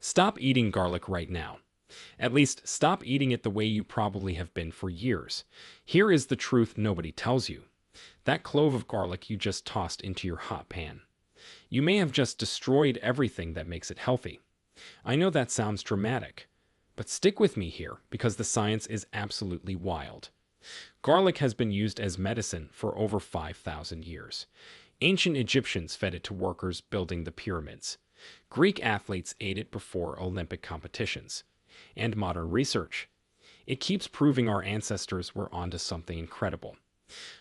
Stop eating garlic right now. At least stop eating it the way you probably have been for years. Here is the truth nobody tells you. That clove of garlic you just tossed into your hot pan. You may have just destroyed everything that makes it healthy. I know that sounds dramatic, but stick with me here because the science is absolutely wild. Garlic has been used as medicine for over 5,000 years. Ancient Egyptians fed it to workers building the pyramids. Greek athletes ate it before Olympic competitions. And modern research. It keeps proving our ancestors were onto something incredible.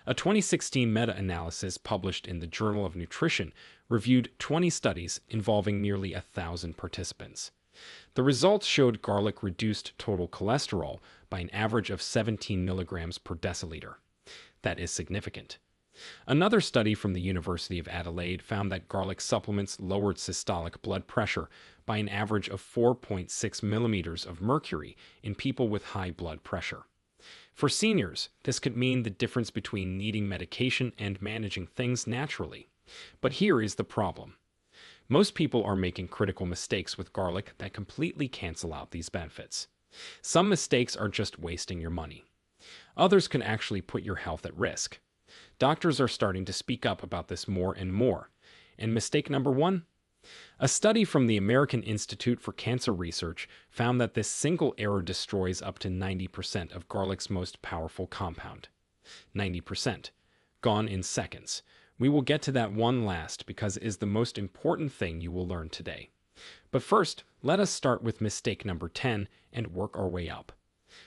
A 2016 meta-analysis published in the Journal of Nutrition reviewed 20 studies involving nearly 1,000 participants. The results showed garlic reduced total cholesterol by an average of 17 milligrams per deciliter. That is significant. Another study from the University of Adelaide found that garlic supplements lowered systolic blood pressure by an average of 4.6 millimeters of mercury in people with high blood pressure. For seniors, this could mean the difference between needing medication and managing things naturally. But here is the problem. Most people are making critical mistakes with garlic that completely cancel out these benefits. Some mistakes are just wasting your money. Others can actually put your health at risk. Doctors are starting to speak up about this more and more. And mistake number one? A study from the American Institute for Cancer Research found that this single error destroys up to 90% of garlic's most powerful compound. 90%. Gone in seconds. We will get to that one last because it is the most important thing you will learn today. But first, let us start with mistake number 10 and work our way up.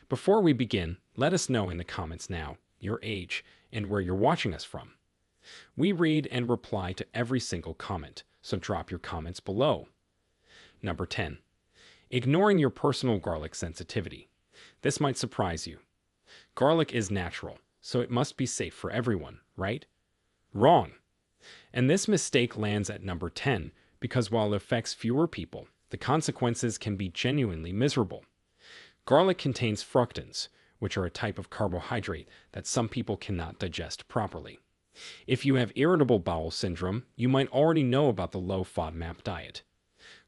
Before we begin, let us know in the comments now your age and where you're watching us from. We read and reply to every single comment, so drop your comments below. Number 10. Ignoring your personal garlic sensitivity. This might surprise you. Garlic is natural, so it must be safe for everyone, right? Wrong. And this mistake lands at number 10 because while it affects fewer people, the consequences can be genuinely miserable. Garlic contains fructans, which are a type of carbohydrate that some people cannot digest properly. If you have irritable bowel syndrome, you might already know about the low FODMAP diet.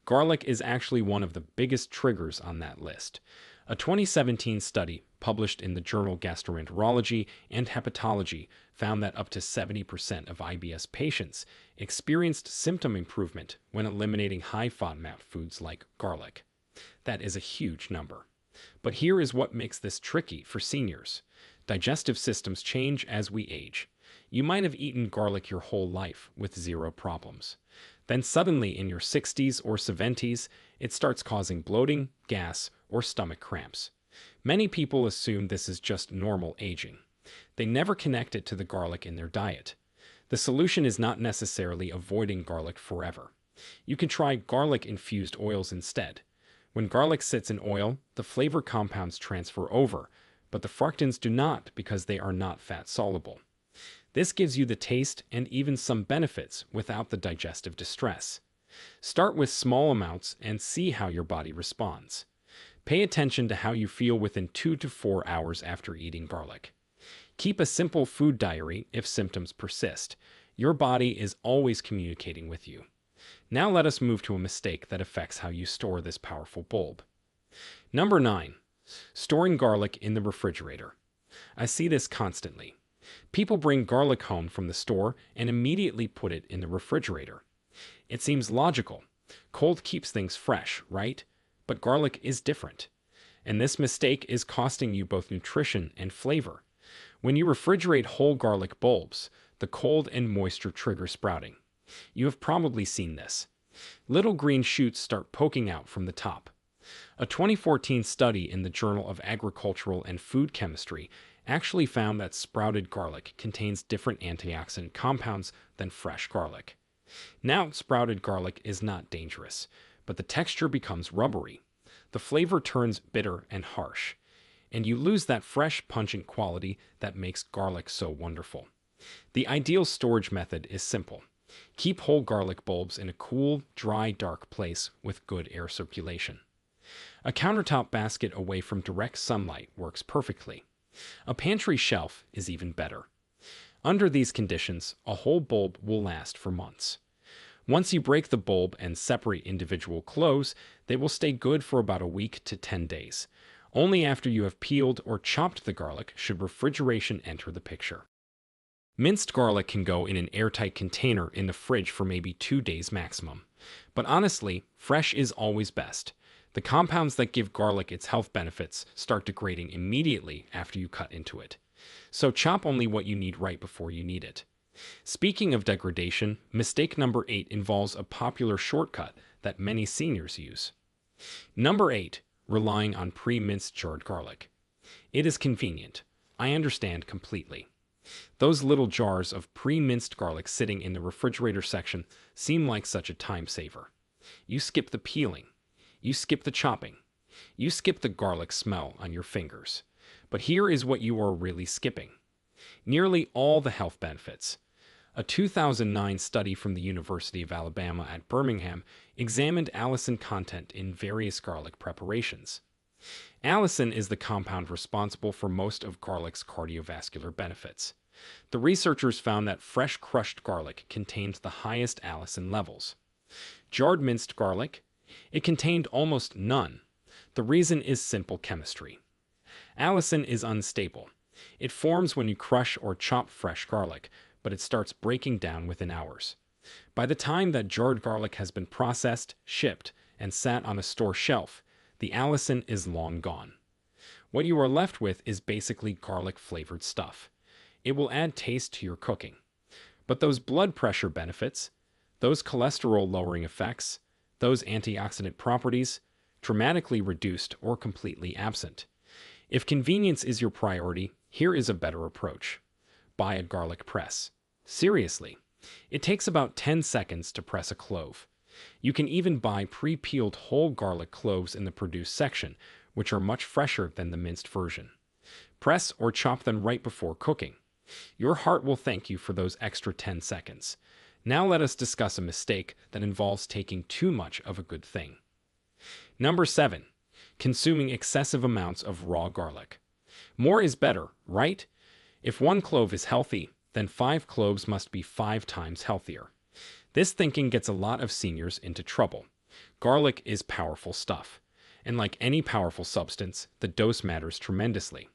Garlic is actually one of the biggest triggers on that list. A 2017 study published in the journal Gastroenterology and Hepatology found that up to 70% of IBS patients experienced symptom improvement when eliminating high FODMAP foods like garlic. That is a huge number. But here is what makes this tricky for seniors. Digestive systems change as we age. You might have eaten garlic your whole life with zero problems. Then suddenly in your 60s or 70s, it starts causing bloating, gas, or stomach cramps. Many people assume this is just normal aging. They never connect it to the garlic in their diet. The solution is not necessarily avoiding garlic forever. You can try garlic-infused oils instead. When garlic sits in oil, the flavor compounds transfer over, but the fructans do not because they are not fat-soluble. This gives you the taste and even some benefits without the digestive distress. Start with small amounts and see how your body responds. Pay attention to how you feel within 2 to 4 hours after eating garlic. Keep a simple food diary if symptoms persist. Your body is always communicating with you. Now let us move to a mistake that affects how you store this powerful bulb. Number 9. Storing garlic in the refrigerator. I see this constantly. People bring garlic home from the store and immediately put it in the refrigerator. It seems logical. Cold keeps things fresh, right? But garlic is different. And this mistake is costing you both nutrition and flavor. When you refrigerate whole garlic bulbs, the cold and moisture trigger sprouting. You have probably seen this. Little green shoots start poking out from the top. A 2014 study in the Journal of Agricultural and Food Chemistry actually found that sprouted garlic contains different antioxidant compounds than fresh garlic. Now, sprouted garlic is not dangerous, but the texture becomes rubbery. The flavor turns bitter and harsh, and you lose that fresh, pungent quality that makes garlic so wonderful. The ideal storage method is simple. Keep whole garlic bulbs in a cool, dry, dark place with good air circulation. A countertop basket away from direct sunlight works perfectly. A pantry shelf is even better. Under these conditions, a whole bulb will last for months. Once you break the bulb and separate individual cloves, They will stay good for about a week to 10 days. Only after you have peeled or chopped the garlic should refrigeration enter the picture. Minced garlic can go in an airtight container in the fridge for maybe 2 days maximum. But honestly, fresh is always best. The compounds that give garlic its health benefits start degrading immediately after you cut into it. So chop only what you need right before you need it. Speaking of degradation, mistake number 8 involves a popular shortcut that many seniors use. Number 8. Relying on pre-minced jarred garlic. It is convenient. I understand completely. Those little jars of pre-minced garlic sitting in the refrigerator section seem like such a time saver. You skip the peeling. You skip the chopping. You skip the garlic smell on your fingers. But here is what you are really skipping. Nearly all the health benefits. A 2009 study from the University of Alabama at Birmingham examined allicin content in various garlic preparations. Allicin is the compound responsible for most of garlic's cardiovascular benefits. The researchers found that fresh crushed garlic contained the highest allicin levels. Jarred minced garlic? It contained almost none. The reason is simple chemistry. Allicin is unstable. It forms when you crush or chop fresh garlic, but it starts breaking down within hours. By the time that jarred garlic has been processed, shipped, and sat on a store shelf, the allicin is long gone. What you are left with is basically garlic-flavored stuff. It will add taste to your cooking. But those blood pressure benefits, those cholesterol-lowering effects, those antioxidant properties, dramatically reduced or completely absent. If convenience is your priority, here is a better approach. Buy a garlic press. Seriously, it takes about 10 seconds to press a clove. You can even buy pre-peeled whole garlic cloves in the produce section, which are much fresher than the minced version. Press or chop them right before cooking. Your heart will thank you for those extra 10 seconds. Now let us discuss a mistake that involves taking too much of a good thing. Number 7. Consuming excessive amounts of raw garlic. More is better, right? If 1 clove is healthy, then 5 cloves must be 5 times healthier. This thinking gets a lot of seniors into trouble. Garlic is powerful stuff. And like any powerful substance, the dose matters tremendously.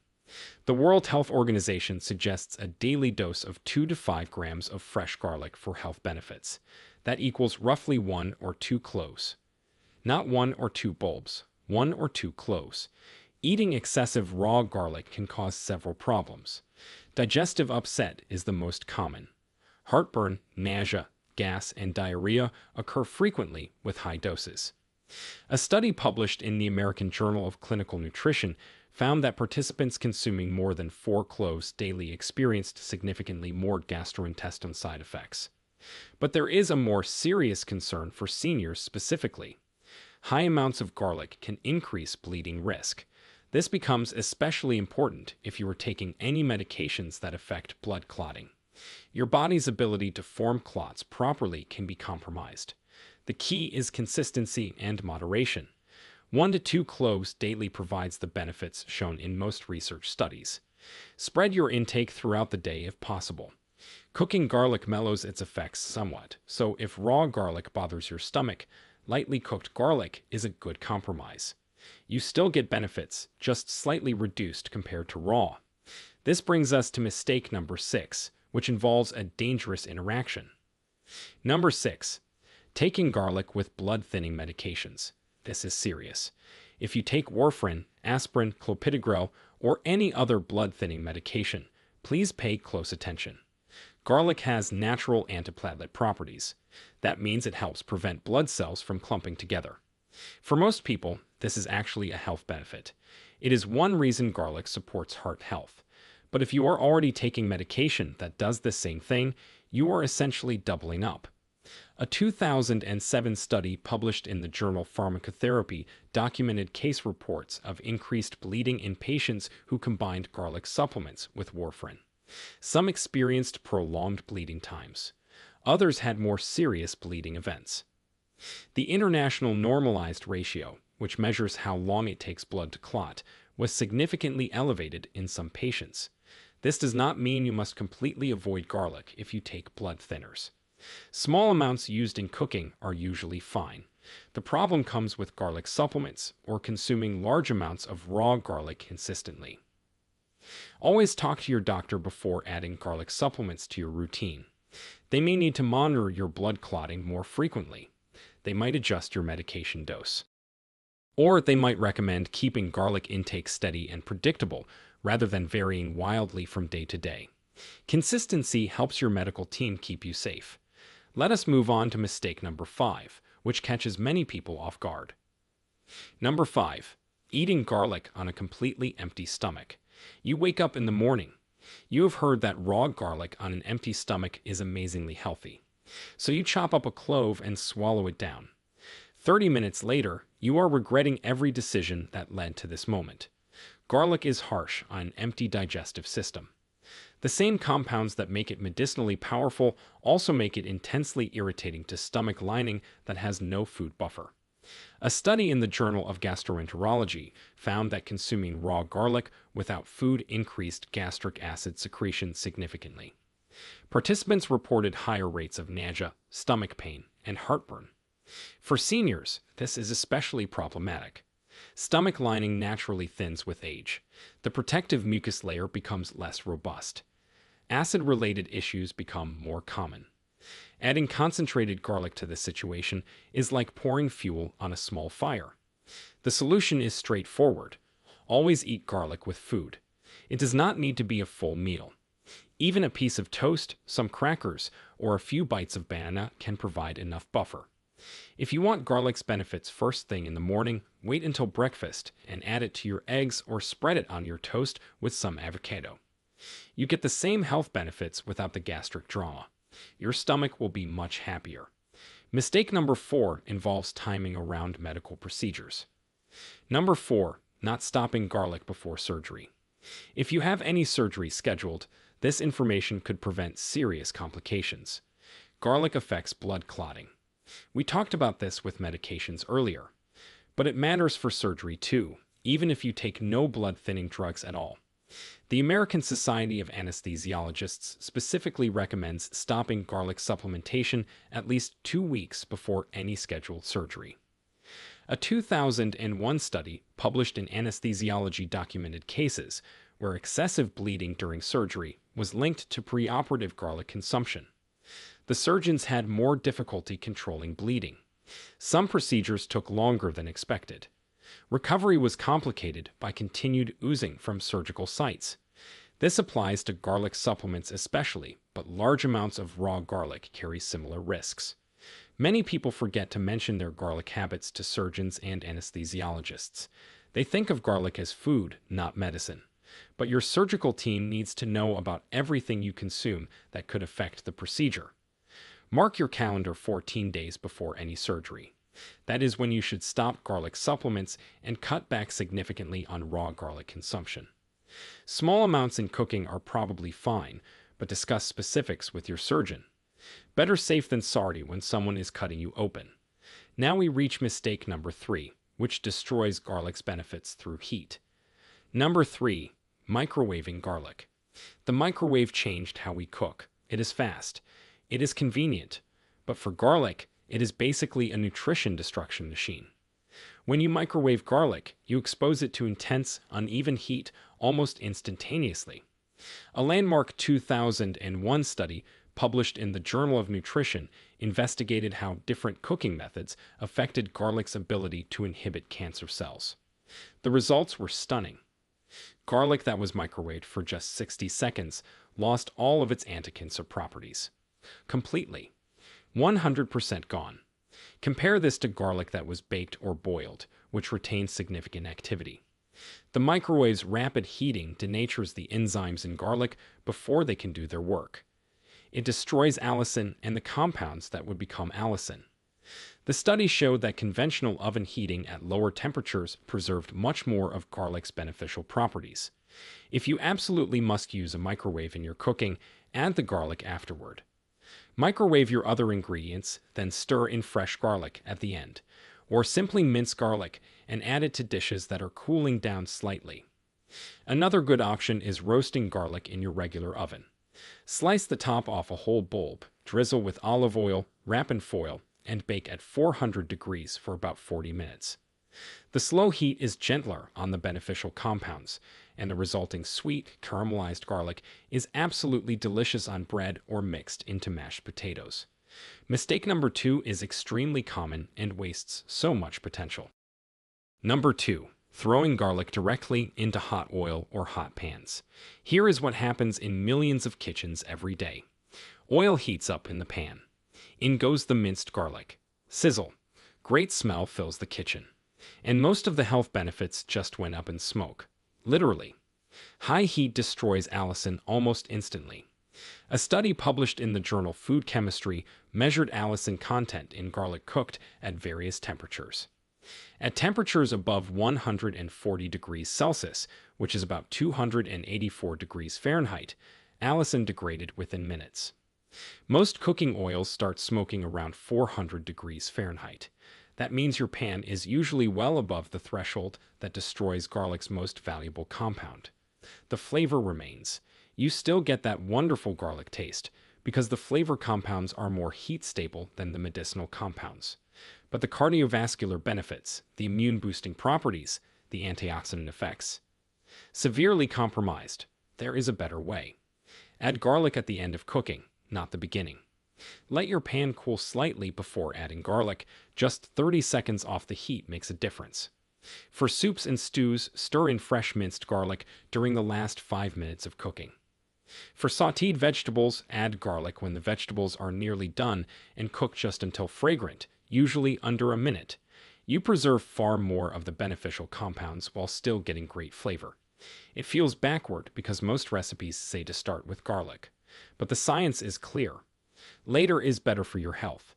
The World Health Organization suggests a daily dose of 2 to 5 grams of fresh garlic for health benefits. That equals roughly 1 or 2 cloves. Not 1 or 2 bulbs, 1 or 2 cloves. Eating excessive raw garlic can cause several problems. Digestive upset is the most common. Heartburn, nausea, gas, and diarrhea occur frequently with high doses. A study published in the American Journal of Clinical Nutrition found that participants consuming more than 4 cloves daily experienced significantly more gastrointestinal side effects. But there is a more serious concern for seniors specifically. High amounts of garlic can increase bleeding risk. This becomes especially important if you are taking any medications that affect blood clotting. Your body's ability to form clots properly can be compromised. The key is consistency and moderation. 1 to 2 cloves daily provides the benefits shown in most research studies. Spread your intake throughout the day if possible. Cooking garlic mellows its effects somewhat, so if raw garlic bothers your stomach, lightly cooked garlic is a good compromise. You still get benefits, just slightly reduced compared to raw. This brings us to mistake number 6, which involves a dangerous interaction. Number 6. Taking garlic with blood-thinning medications. This is serious. If you take warfarin, aspirin, clopidogrel, or any other blood-thinning medication, please pay close attention. Garlic has natural antiplatelet properties. That means it helps prevent blood cells from clumping together. For most people, this is actually a health benefit. It is one reason garlic supports heart health. But if you are already taking medication that does the same thing, you are essentially doubling up. A 2007 study published in the journal Pharmacotherapy documented case reports of increased bleeding in patients who combined garlic supplements with warfarin. Some experienced prolonged bleeding times. Others had more serious bleeding events. The international normalized ratio, which measures how long it takes blood to clot, was significantly elevated in some patients. This does not mean you must completely avoid garlic if you take blood thinners. Small amounts used in cooking are usually fine. The problem comes with garlic supplements or consuming large amounts of raw garlic consistently. Always talk to your doctor before adding garlic supplements to your routine. They may need to monitor your blood clotting more frequently. They might adjust your medication dose. Or they might recommend keeping garlic intake steady and predictable rather than varying wildly from day to day. Consistency helps your medical team keep you safe. Let us move on to mistake number 5, which catches many people off guard. Number 5, eating garlic on a completely empty stomach. You wake up in the morning. You have heard that raw garlic on an empty stomach is amazingly healthy. So you chop up a clove and swallow it down. 30 minutes later, you are regretting every decision that led to this moment. Garlic is harsh on an empty digestive system. The same compounds that make it medicinally powerful also make it intensely irritating to stomach lining that has no food buffer. A study in the Journal of Gastroenterology found that consuming raw garlic without food increased gastric acid secretion significantly. Participants reported higher rates of nausea, stomach pain, and heartburn. For seniors, this is especially problematic. Stomach lining naturally thins with age. The protective mucus layer becomes less robust. Acid-related issues become more common. Adding concentrated garlic to this situation is like pouring fuel on a small fire. The solution is straightforward. Always eat garlic with food. It does not need to be a full meal. Even a piece of toast, some crackers, or a few bites of banana can provide enough buffer. If you want garlic's benefits first thing in the morning, wait until breakfast and add it to your eggs or spread it on your toast with some avocado. You get the same health benefits without the gastric drama. Your stomach will be much happier. Mistake number 4 involves timing around medical procedures. Number 4, not stopping garlic before surgery. If you have any surgery scheduled, this information could prevent serious complications. Garlic affects blood clotting. We talked about this with medications earlier, but it matters for surgery too, even if you take no blood-thinning drugs at all. The American Society of Anesthesiologists specifically recommends stopping garlic supplementation at least 2 weeks before any scheduled surgery. A 2001 study published in Anesthesiology documented cases where excessive bleeding during surgery was linked to preoperative garlic consumption. The surgeons had more difficulty controlling bleeding. Some procedures took longer than expected. Recovery was complicated by continued oozing from surgical sites. This applies to garlic supplements especially, but large amounts of raw garlic carry similar risks. Many people forget to mention their garlic habits to surgeons and anesthesiologists. They think of garlic as food, not medicine. But your surgical team needs to know about everything you consume that could affect the procedure. Mark your calendar 14 days before any surgery. That is when you should stop garlic supplements and cut back significantly on raw garlic consumption. Small amounts in cooking are probably fine, but discuss specifics with your surgeon. Better safe than sorry when someone is cutting you open. Now we reach mistake number 3, which destroys garlic's benefits through heat. Number 3, microwaving garlic. The microwave changed how we cook. It is fast. It is convenient. But for garlic, it is basically a nutrition destruction machine. When you microwave garlic, you expose it to intense, uneven heat almost instantaneously. A landmark 2001 study published in the Journal of Nutrition investigated how different cooking methods affected garlic's ability to inhibit cancer cells. The results were stunning. Garlic that was microwaved for just 60 seconds lost all of its anti-cancer properties. Completely. 100% gone. Compare this to garlic that was baked or boiled, which retains significant activity. The microwave's rapid heating denatures the enzymes in garlic before they can do their work. It destroys allicin and the compounds that would become allicin. The study showed that conventional oven heating at lower temperatures preserved much more of garlic's beneficial properties. If you absolutely must use a microwave in your cooking, add the garlic afterward. Microwave your other ingredients, then stir in fresh garlic at the end, or simply mince garlic and add it to dishes that are cooling down slightly. Another good option is roasting garlic in your regular oven. Slice the top off a whole bulb, drizzle with olive oil, wrap in foil, and bake at 400 degrees for about 40 minutes. The slow heat is gentler on the beneficial compounds, and the resulting sweet, caramelized garlic is absolutely delicious on bread or mixed into mashed potatoes. Mistake number 2 is extremely common and wastes so much potential. Number 2. Throwing garlic directly into hot oil or hot pans. Here is what happens in millions of kitchens every day. Oil heats up in the pan. In goes the minced garlic. Sizzle. Great smell fills the kitchen. And most of the health benefits just went up in smoke. Literally. High heat destroys allicin almost instantly. A study published in the journal Food Chemistry measured allicin content in garlic cooked at various temperatures. At temperatures above 140 degrees Celsius, which is about 284 degrees Fahrenheit, allicin degraded within minutes. Most cooking oils start smoking around 400 degrees Fahrenheit. That means your pan is usually well above the threshold that destroys garlic's most valuable compound. The flavor remains. You still get that wonderful garlic taste because the flavor compounds are more heat stable than the medicinal compounds. But the cardiovascular benefits, the immune-boosting properties, the antioxidant effects, severely compromised. There is a better way. Add garlic at the end of cooking, not the beginning. Let your pan cool slightly before adding garlic. Just 30 seconds off the heat makes a difference. For soups and stews, stir in fresh minced garlic during the last 5 minutes of cooking. For sautéed vegetables, add garlic when the vegetables are nearly done and cook just until fragrant, usually under a minute. You preserve far more of the beneficial compounds while still getting great flavor. It feels backward because most recipes say to start with garlic. But the science is clear. Later is better for your health.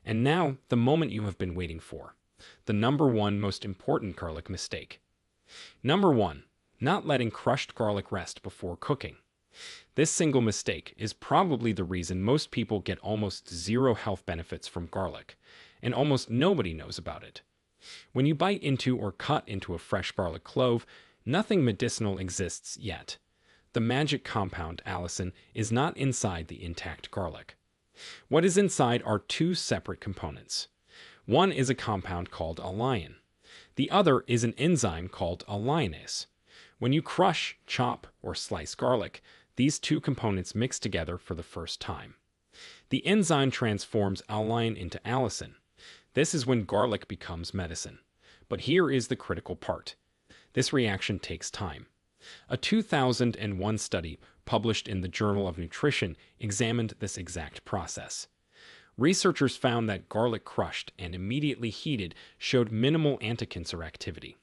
And now, the moment you have been waiting for. The number 1 most important garlic mistake. Number 1. Not letting crushed garlic rest before cooking. This single mistake is probably the reason most people get almost zero health benefits from garlic, and almost nobody knows about it. When you bite into or cut into a fresh garlic clove, nothing medicinal exists yet. The magic compound allicin is not inside the intact garlic. What is inside are 2 separate components. One is a compound called alliin. The other is an enzyme called alliinase. When you crush, chop, or slice garlic, these 2 components mix together for the first time. The enzyme transforms alliin into allicin. This is when garlic becomes medicine. But here is the critical part. This reaction takes time. A 2001 study published in the Journal of Nutrition examined this exact process. Researchers found that garlic crushed and immediately heated showed minimal anticancer activity.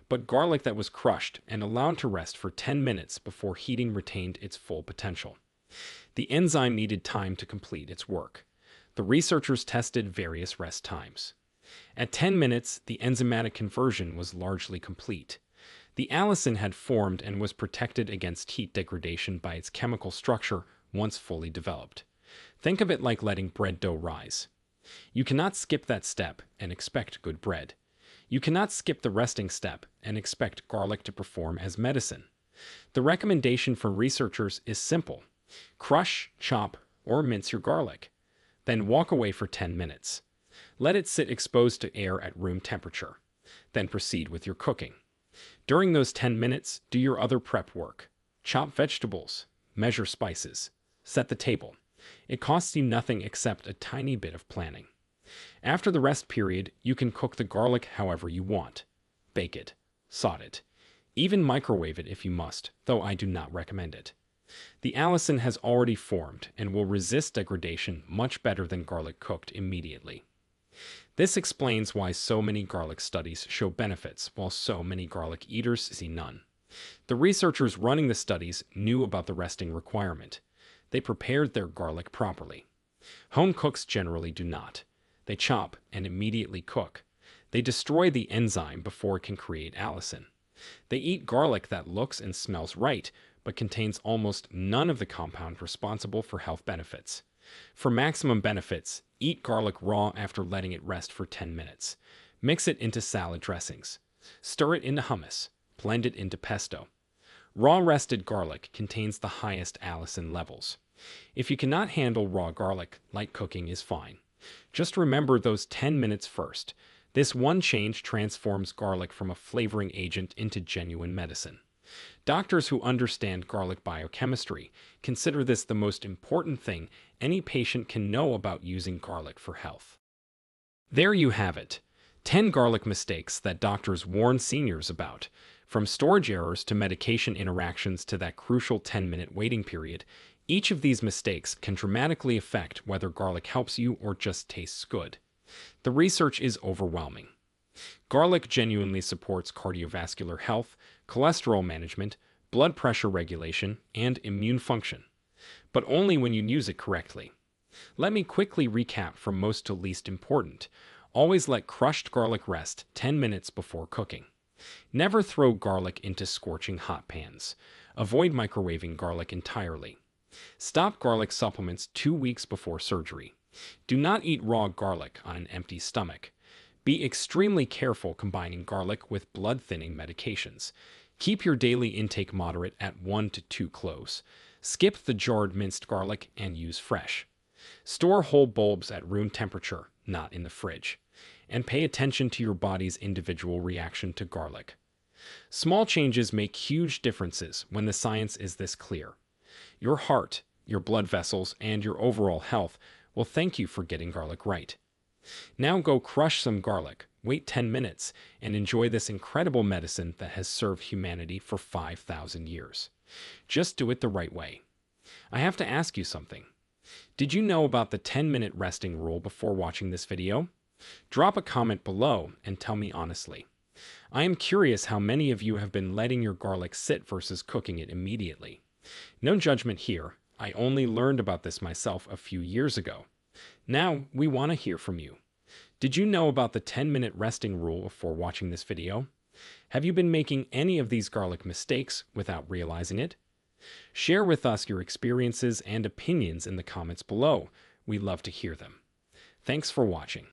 But garlic that was crushed and allowed to rest for 10 minutes before heating retained its full potential. The enzyme needed time to complete its work. The researchers tested various rest times. At 10 minutes, the enzymatic conversion was largely complete. The allicin had formed and was protected against heat degradation by its chemical structure once fully developed. Think of it like letting bread dough rise. You cannot skip that step and expect good bread. You cannot skip the resting step and expect garlic to perform as medicine. The recommendation from researchers is simple. Crush, chop, or mince your garlic. Then walk away for 10 minutes. Let it sit exposed to air at room temperature. Then proceed with your cooking. During those 10 minutes, do your other prep work. Chop vegetables, measure spices, set the table. It costs you nothing except a tiny bit of planning. After the rest period, you can cook the garlic however you want. Bake it, saute it, even microwave it if you must, though I do not recommend it. The allicin has already formed and will resist degradation much better than garlic cooked immediately. This explains why so many garlic studies show benefits while so many garlic eaters see none. The researchers running the studies knew about the resting requirement. They prepared their garlic properly. Home cooks generally do not. They chop and immediately cook. They destroy the enzyme before it can create allicin. They eat garlic that looks and smells right, but contains almost none of the compound responsible for health benefits. For maximum benefits, eat garlic raw after letting it rest for 10 minutes. Mix it into salad dressings. Stir it into hummus. Blend it into pesto. Raw rested garlic contains the highest allicin levels. If you cannot handle raw garlic, light cooking is fine. Just remember those 10 minutes first. This one change transforms garlic from a flavoring agent into genuine medicine. Doctors who understand garlic biochemistry consider this the most important thing any patient can know about using garlic for health. There you have it. 10 garlic mistakes that doctors warn seniors about. From storage errors to medication interactions to that crucial 10-minute waiting period, each of these mistakes can dramatically affect whether garlic helps you or just tastes good. The research is overwhelming. Garlic genuinely supports cardiovascular health, cholesterol management, blood pressure regulation, and immune function. But only when you use it correctly. Let me quickly recap from most to least important. Always let crushed garlic rest 10 minutes before cooking. Never throw garlic into scorching hot pans. Avoid microwaving garlic entirely. Stop garlic supplements 2 weeks before surgery. Do not eat raw garlic on an empty stomach. Be extremely careful combining garlic with blood-thinning medications. Keep your daily intake moderate at 1 to 2 cloves. Skip the jarred minced garlic and use fresh. Store whole bulbs at room temperature, not in the fridge. And pay attention to your body's individual reaction to garlic. Small changes make huge differences when the science is this clear. Your heart, your blood vessels, and your overall health will thank you for getting garlic right. Now go crush some garlic, wait 10 minutes, and enjoy this incredible medicine that has served humanity for 5,000 years. Just do it the right way. I have to ask you something. Did you know about the 10-minute resting rule before watching this video? Drop a comment below and tell me honestly. I am curious how many of you have been letting your garlic sit versus cooking it immediately. No judgment here. I only learned about this myself a few years ago. Now, we want to hear from you. Did you know about the 10-minute resting rule before watching this video? Have you been making any of these garlic mistakes without realizing it? Share with us your experiences and opinions in the comments below. We love to hear them. Thanks for watching.